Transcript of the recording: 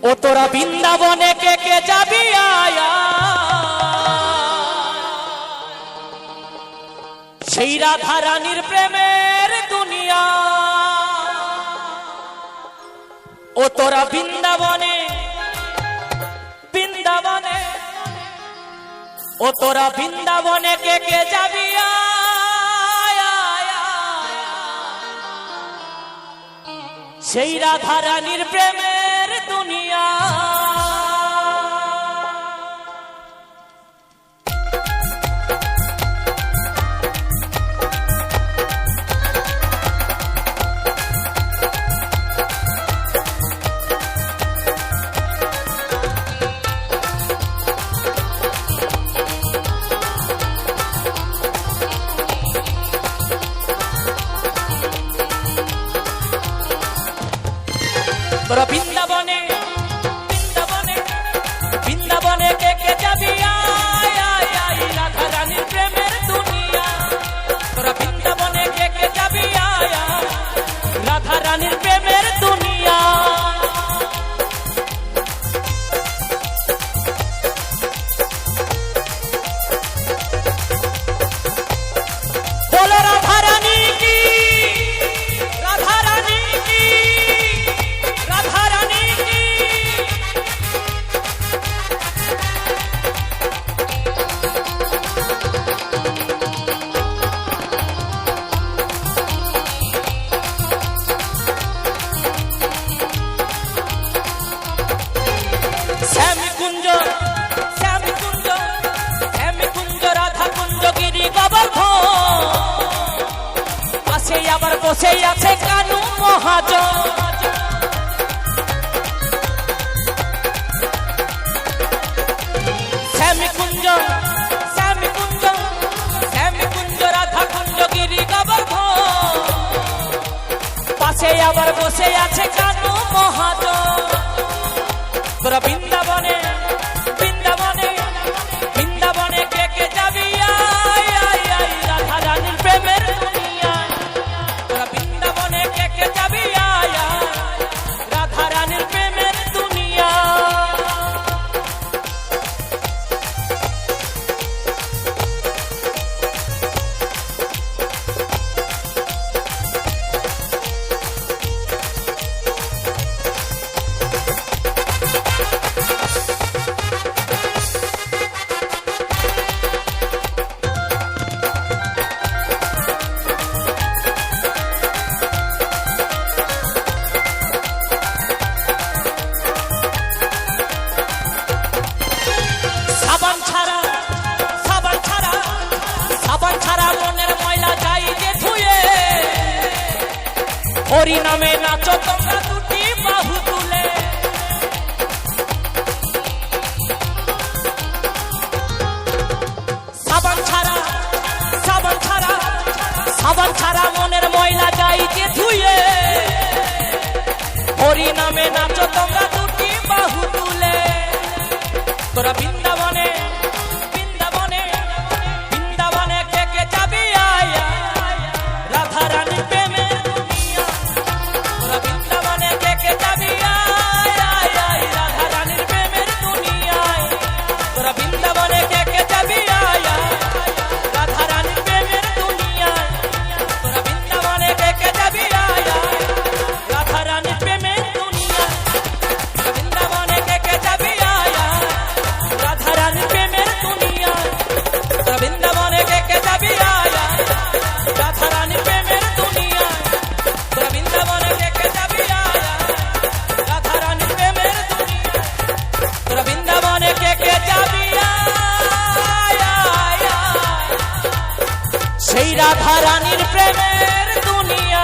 ও তোরা বৃন্দাবনে কে কে যাবি আয়া, সেই রাধা রানীর প্রেমের দুনিয়া। ও তোরা বৃন্দাবনে বৃন্দাবনে, ও তোরা বৃন্দাবনে কে কে যাবি আয়া, সেই রাধা রানীর প্রেমের দুনিয়া। তোরা বৃন্দাবনে বৃন্দাবনে বৃন্দাবনে কে কে যাবি আয়, রাধা রানীর প্রেমের দুনিয়া। তোরা বৃন্দাবনে কে কে যাবি আয়, রাধা রানীর প্রেমের দুনিয়া। বলো রাধা রানী কি, রাধা রানী কি, রাধা রানী কি। শ্যামী কুঞ্জ শ্যামী কুঞ্জ শ্যামী কুঞ্জ রাধা কুঞ্জ গিরি গোবর্ধন, পাশে আবার বসে আছে কানু মহাজন। শ্যামী কুঞ্জ শ্যামী কুঞ্জ শ্যামী কুঞ্জ রাধা কুঞ্জ গিরি গোবর্ধন, পাশে আবার বসে আছে কানু মহাজন। তোরা বৃন্দাবনে বৃন্দাবনে বৃন্দাবনে কে কে যাবি আয়, রাধা রানীর প্রেমের দুনিয়া। তোরা বৃন্দাবনে কে কে যাবি আয়, রাধা রানীর প্রেমের দুনিয়া। সাবান ছাড়া সাবান ছাড়া সাবান ছাড়া মনের ময়লা যাই যে ধুয়ে, হরি নামে নাচো তোমরা দুটি বাহু তুলে। সাবান ছাড়া সাবান ছাড়া সাবান ছাড়া মনের ময়লা যাই যে ধুয়ে, হরি নামে নাচো তোমরা দুটি বাহু তুলে। তোরা বৃন্দাবনে বৃন্দাবনে বৃন্দাবনে কে কে যাবি আয়, রাধা রানীর প্রেমের দুনিয়া। তোরা বৃন্দাবনে কে কে যাবি আয়, রাধা রানীর প্রেমের দুনিয়ায়। তোরা বৃন্দাবনে কে কে যাবি আয়, রাধা রানীর প্রেমের দুনিয়ায়। তোরা বৃন্দাবনে কে কে যাবি আয়, রাধা রানীর প্রেমের দুনিয়ায়। তোরা বৃন্দাবনে কে কে যাবি আয়, রাধা রানীর প্রেমের দুনিয়ায়। তোরা বৃন্দাবনে কে কে যাবি আয়, রাধা রানীর প্রেমের দুনিয়ায়। তোরা বৃন্দাবনে কে কে যাবি আয়, রাধা রানীর প্রেমের দুনিয়ায়। তোরা বৃন্দাবনে কে কে যাবি আয়, সেই রাধা রানীর প্রেমের দুনিয়া।